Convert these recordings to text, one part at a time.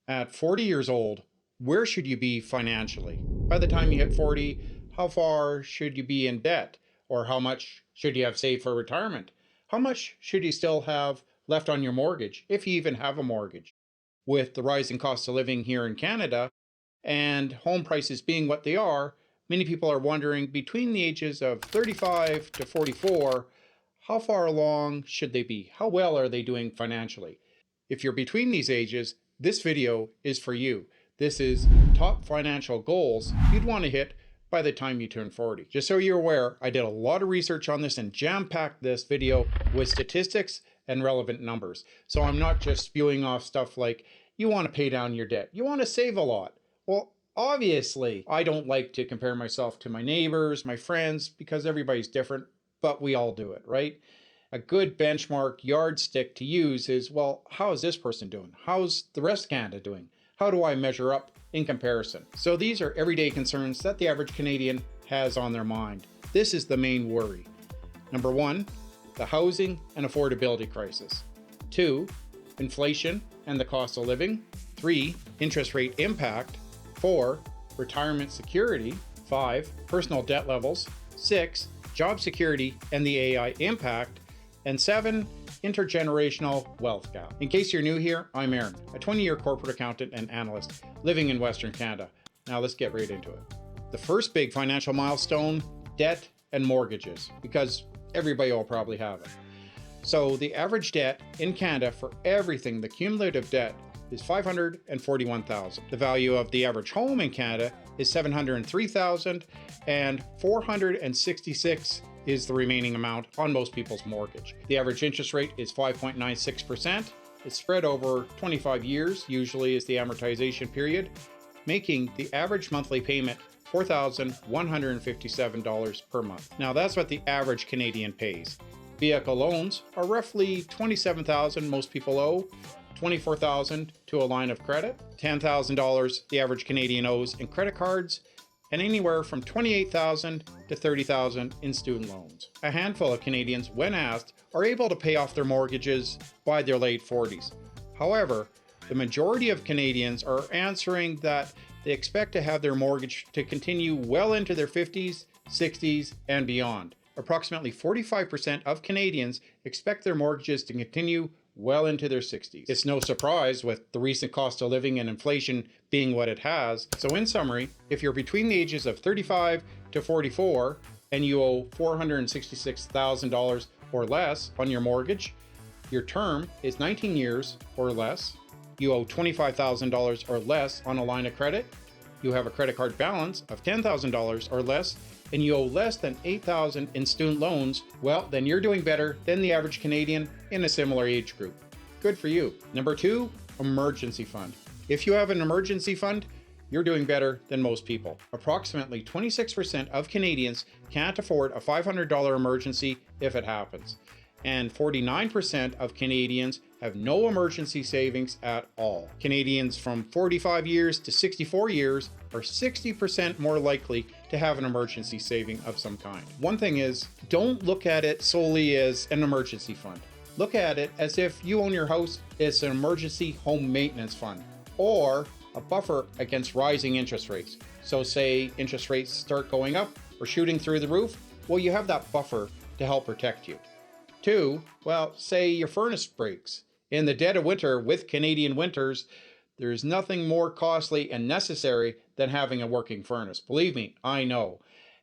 At 40 years old, where should you be financially? By the time you hit 40, how far should you be in debt? Or how much should you have saved for retirement? How much should you still have left on your mortgage, if you even have a mortgage? With the rising cost of living here in Canada and home prices being what they are, many people are wondering between the ages of 35 to 44, how far along should they be? How well are they doing financially? If you're between these ages, this video is for you. This is top financial goals you'd want to hit by the time you turn 40. Just so you're aware, I did a lot of research on this and jam-packed this video with statistics and relevant numbers. So I'm not just spewing off stuff like, you want to pay down your debt, you want to save a lot. Well, obviously, I don't like to compare myself to my neighbors, my friends, because everybody's different, but we all do it, right? A good benchmark yardstick to use is, well, how is this person doing? How's the rest of Canada doing? How do I measure up in comparison? So these are everyday concerns that the average Canadian has on their mind. This is the main worry. Number one, the housing and affordability crisis. 2, inflation and the cost of living. 3, interest rate impact. 4, retirement security. 5, personal debt levels. 6, job security and the AI impact. And 7, intergenerational wealth gap. In case you're new here, I'm Aaron, a 20-year corporate accountant and analyst living in Western Canada. Now let's get right into it. The first big financial milestone, debt and mortgages, because everybody will probably have it. So the average debt in Canada for everything, the cumulative debt, is $541,000. The value of the average home in Canada is $703,000, and $466,000 is the remaining amount on most people's mortgage. The average interest rate is 5.96%. It's spread over 25 years, usually is the amortization period, making the average monthly payment $4,157 per month. Now that's what the average Canadian pays. Vehicle loans are roughly $27,000 most people owe, $24,000 to a line of credit, $10,000 the average Canadian owes in credit cards, and anywhere from $28,000 to $30,000 in student loans. A handful of Canadians, when asked, are able to pay off their mortgages by their late 40s. However, the majority of Canadians are answering that they expect to have their mortgage to continue well into their 50s, 60s, and beyond. Approximately 45% of Canadians expect their mortgages to continue well into their 60s. It's no surprise with the recent cost of living and inflation being what it has. So in summary, if you're between the ages of 35 to 44 and you owe $466,000 or less on your mortgage, your term is 19 years or less, you owe $25,000 or less on a line of credit, you have a credit card balance of $10,000 or less, and you owe less than $8,000 in student loans, well, then you're doing better than the average Canadian in a similar age group. Good for you. Number 2, emergency fund. If you have an emergency fund, you're doing better than most people. Approximately 26% of Canadians can't afford a $500 emergency if it happens. And 49% of Canadians have no emergency savings at all. Canadians from 45 years to 64 years are 60% more likely to have an emergency saving of some kind. One thing is, don't look at it solely as an emergency fund. Look at it as if you own your house, it's an emergency home maintenance fund, or a buffer against rising interest rates. So say interest rates start going up or shooting through the roof, well, you have that buffer to help protect you. 2, well, say your furnace breaks. In the dead of winter with Canadian winters, there's nothing more costly and necessary than having a working furnace. Believe me, I know.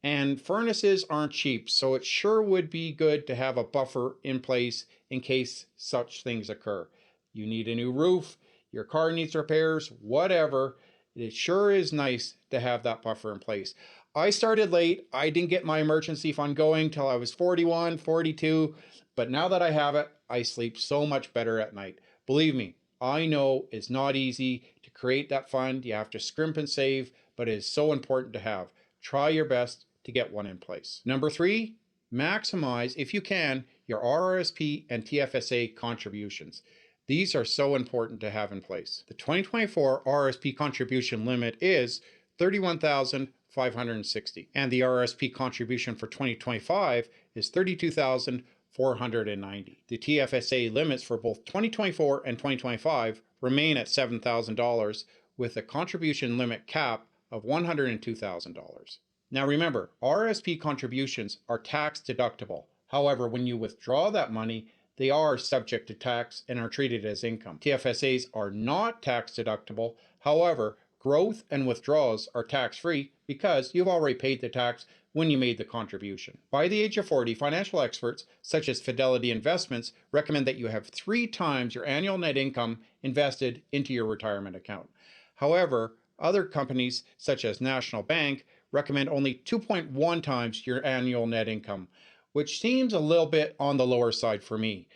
And furnaces aren't cheap, so it sure would be good to have a buffer in place in case such things occur. You need a new roof, your car needs repairs, whatever. It sure is nice to have that buffer in place. I started late. I didn't get my emergency fund going till I was 41, 42. But now that I have it, I sleep so much better at night. Believe me, I know it's not easy to create that fund. You have to scrimp and save, but it is so important to have. Try your best to get one in place. Number 3, maximize, if you can, your RRSP and TFSA contributions. These are so important to have in place. The 2024 RRSP contribution limit is $31,560, and the RRSP contribution for 2025 is $32,500. $490. The TFSA limits for both 2024 and 2025 remain at $7,000 with a contribution limit cap of $102,000. Now remember, RRSP contributions are tax deductible. However, when you withdraw that money, they are subject to tax and are treated as income. TFSAs are not tax deductible. However, growth and withdrawals are tax-free because you've already paid the tax when you made the contribution. By the age of 40, financial experts such as Fidelity Investments recommend that you have 3 times your annual net income invested into your retirement account. However, other companies such as National Bank recommend only 2.1 times your annual net income, which seems a little bit on the lower side for me.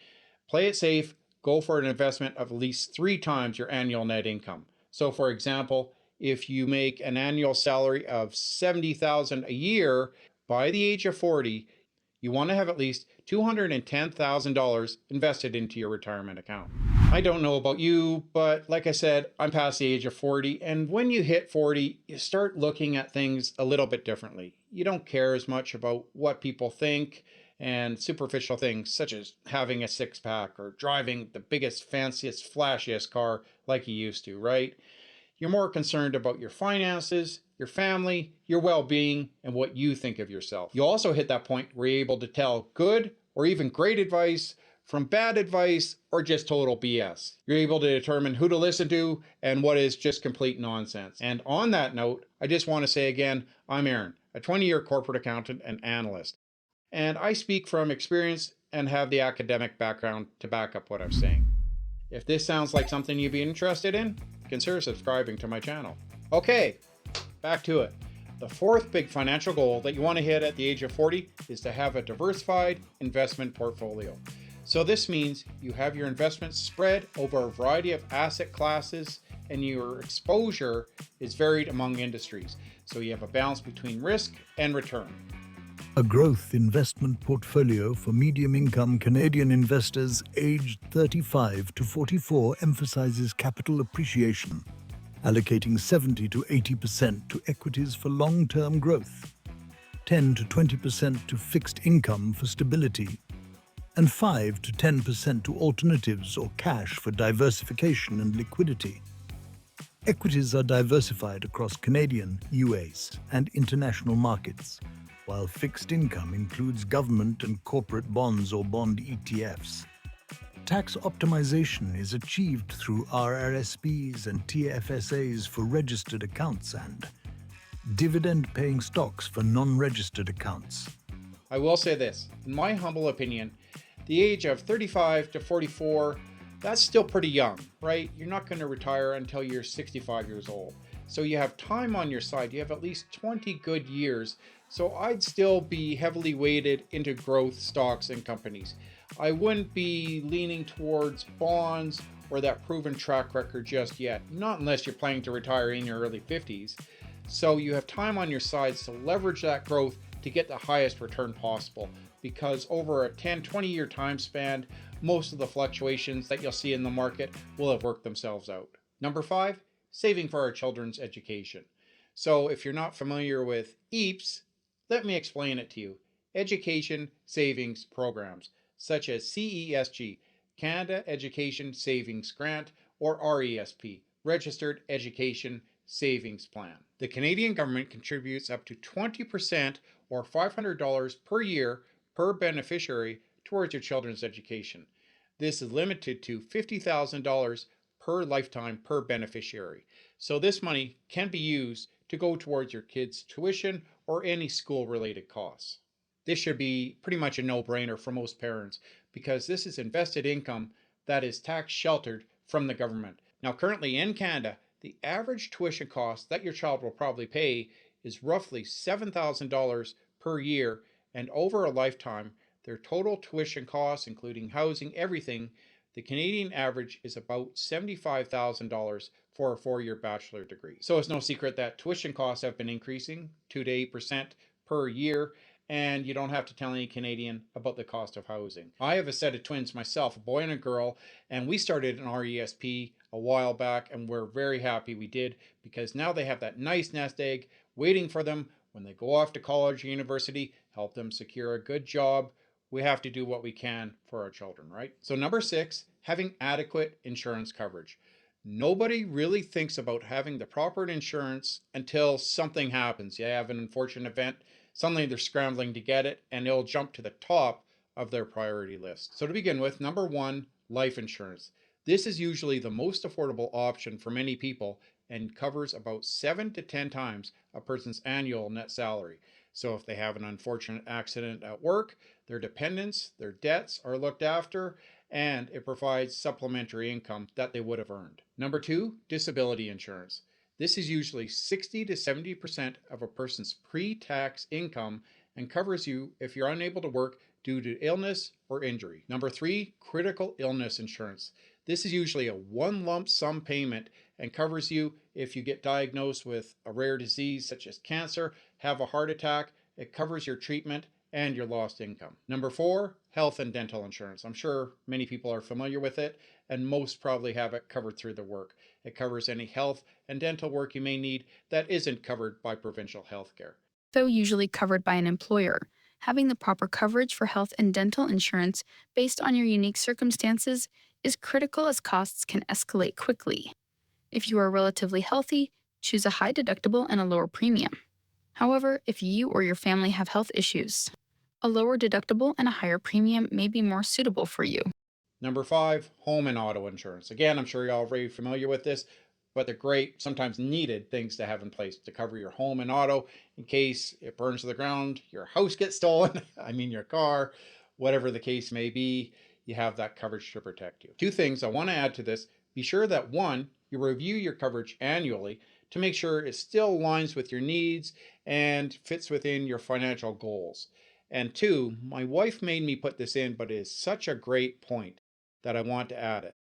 Play it safe, go for an investment of at least 3 times your annual net income. So for example, if you make an annual salary of $70,000 a year, by the age of 40, you want to have at least $210,000 invested into your retirement account. I don't know about you, but like I said, I'm past the age of 40, and when you hit 40, you start looking at things a little bit differently. You don't care as much about what people think and superficial things such as having a six-pack or driving the biggest, fanciest, flashiest car like you used to, right? You're more concerned about your finances, your family, your well-being, and what you think of yourself. You also hit that point where you're able to tell good or even great advice from bad advice or just total BS. You're able to determine who to listen to and what is just complete nonsense. And on that note, I just want to say again, I'm Aaron, a 20-year corporate accountant and analyst. And I speak from experience and have the academic background to back up what I'm saying. If this sounds like something you'd be interested in, consider subscribing to my channel. Okay, back to it. The fourth big financial goal that you want to hit at the age of 40 is to have a diversified investment portfolio. So this means you have your investments spread over a variety of asset classes and your exposure is varied among industries. So you have a balance between risk and return. A growth investment portfolio for medium-income Canadian investors aged 35 to 44 emphasizes capital appreciation, allocating 70 to 80% to equities for long-term growth, 10 to 20% to fixed income for stability, and 5 to 10% to alternatives or cash for diversification and liquidity. Equities are diversified across Canadian, US, and international markets, while fixed income includes government and corporate bonds or bond ETFs. Tax optimization is achieved through RRSPs and TFSAs for registered accounts and dividend-paying stocks for non-registered accounts. I will say this, in my humble opinion, the age of 35 to 44, that's still pretty young, right? You're not going to retire until you're 65 years old. So you have time on your side. You have at least 20 good years. So I'd still be heavily weighted into growth stocks and companies. I wouldn't be leaning towards bonds or that proven track record just yet, not unless you're planning to retire in your early 50s. So you have time on your sides to leverage that growth to get the highest return possible, because over a 10-20 year time span, most of the fluctuations that you'll see in the market will have worked themselves out. Number 5, saving for our children's education. So if you're not familiar with EAPs, let me explain it to you. Education savings programs, such as CESG, Canada Education Savings Grant, or RESP, Registered Education Savings Plan. The Canadian government contributes up to 20% or $500 per year per beneficiary towards your children's education. This is limited to $50,000 per lifetime per beneficiary. So this money can be used to go towards your kids' tuition or any school-related costs. This should be pretty much a no-brainer for most parents because this is invested income that is tax sheltered from the government. Now currently in Canada, the average tuition cost that your child will probably pay is roughly $7,000 per year, and over a lifetime, their total tuition costs, including housing, everything, the Canadian average is about $75,000 for a 4-year bachelor degree. So it's no secret that tuition costs have been increasing 2 to 8% per year, and you don't have to tell any Canadian about the cost of housing. I have a set of twins myself, a boy and a girl, and we started an RESP a while back, and we're very happy we did because now they have that nice nest egg waiting for them when they go off to college or university, help them secure a good job we have to do what we can for our children, right? So number 6, having adequate insurance coverage. Nobody really thinks about having the proper insurance until something happens. You have an unfortunate event, suddenly they're scrambling to get it, and it'll jump to the top of their priority list. So to begin with, number 1, life insurance. This is usually the most affordable option for many people and covers about 7 to 10 times a person's annual net salary. So if they have an unfortunate accident at work, their dependents, their debts are looked after, and it provides supplementary income that they would have earned. Number 2, disability insurance. This is usually 60 to 70% of a person's pre-tax income and covers you if you're unable to work due to illness or injury. Number 3, critical illness insurance. This is usually a one lump sum payment and covers you if you get diagnosed with a rare disease such as cancer, have a heart attack. It covers your treatment and your lost income. Number 4, health and dental insurance. I'm sure many people are familiar with it, and most probably have it covered through their work. It covers any health and dental work you may need that isn't covered by provincial health care. Though usually covered by an employer, having the proper coverage for health and dental insurance based on your unique circumstances is critical as costs can escalate quickly. If you are relatively healthy, choose a high deductible and a lower premium. However, if you or your family have health issues, a lower deductible and a higher premium may be more suitable for you. Number 5, home and auto insurance. Again, I'm sure you're already familiar with this, but they're great, sometimes needed things to have in place to cover your home and auto in case it burns to the ground, your house gets stolen, your car, whatever the case may be, you have that coverage to protect you. 2 things I want to add to this. Be sure that 1, you review your coverage annually to make sure it still aligns with your needs and fits within your financial goals. And 2, my wife made me put this in, but it is such a great point that I want to add it.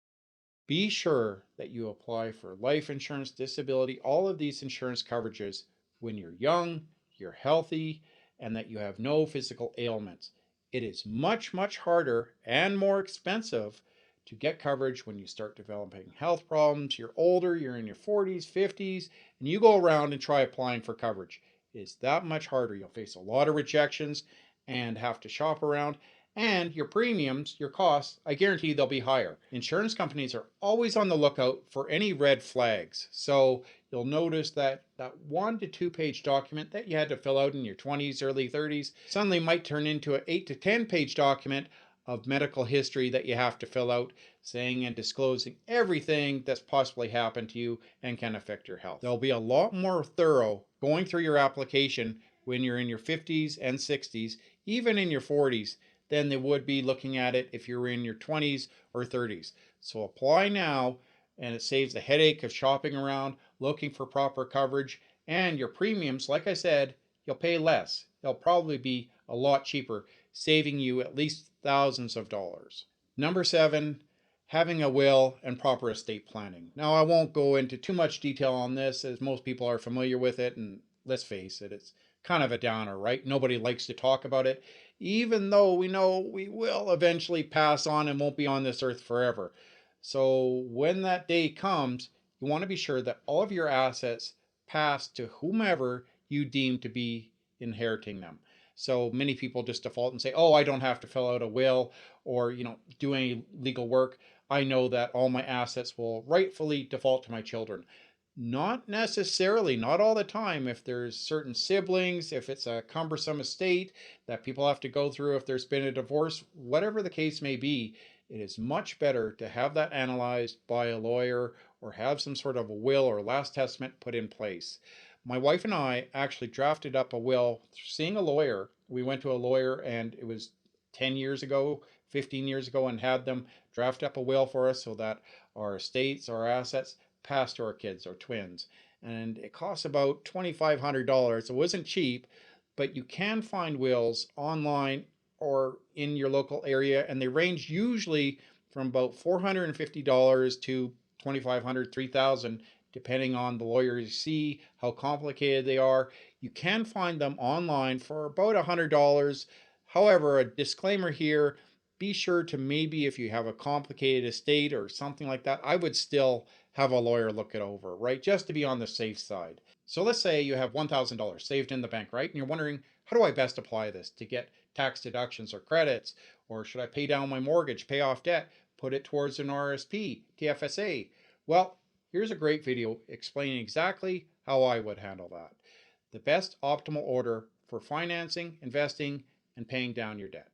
Be sure that you apply for life insurance, disability, all of these insurance coverages when you're young, you're healthy, and that you have no physical ailments. It is much, much harder and more expensive to get coverage when you start developing health problems. You're older, you're in your 40s, 50s, and you go around and try applying for coverage. It is that much harder. You'll face a lot of rejections and have to shop around. And your premiums, your costs, I guarantee they'll be higher. Insurance companies are always on the lookout for any red flags. So you'll notice that 1 to 2 page document that you had to fill out in your 20s, early 30s, suddenly might turn into an 8 to 10 page document of medical history that you have to fill out, saying and disclosing everything that's possibly happened to you and can affect your health. There'll be a lot more thorough going through your application when you're in your 50s and 60s, even in your 40s, than they would be looking at it if you're in your 20s or 30s. So apply now, and it saves the headache of shopping around, looking for proper coverage, and your premiums, like I said, you'll pay less. They'll probably be a lot cheaper, saving you at least thousands of dollars. Number 7, having a will and proper estate planning. Now, I won't go into too much detail on this, as most people are familiar with it, and let's face it, it's kind of a downer, right? Nobody likes to talk about it, even though we know we will eventually pass on and won't be on this earth forever. So when that day comes, you want to be sure that all of your assets pass to whomever you deem to be inheriting them. So many people just default and say, oh, I don't have to fill out a will or, do any legal work. I know that all my assets will rightfully default to my children. Not necessarily, not all the time. If there's certain siblings, if it's a cumbersome estate that people have to go through, if there's been a divorce, whatever the case may be, it is much better to have that analyzed by a lawyer or have some sort of a will or last testament put in place. My wife and I actually drafted up a will seeing a lawyer. We went to a lawyer, and it was 10 years ago, 15 years ago, and had them draft up a will for us so that our estates, our assets, pass to our kids or twins. And it costs about $2,500. It wasn't cheap, but you can find wills online or in your local area, and they range usually from about $450 to $2,500, $3,000, depending on the lawyer you see, how complicated they are. You can find them online for about $100. However, a disclaimer here, be sure to maybe, if you have a complicated estate or something like that, I would still have a lawyer look it over, right? Just to be on the safe side. So let's say you have $1,000 saved in the bank, right? And you're wondering, how do I best apply this to get tax deductions or credits? Or should I pay down my mortgage, pay off debt, put it towards an RRSP, TFSA? Well, here's a great video explaining exactly how I would handle that. The best optimal order for financing, investing, and paying down your debt.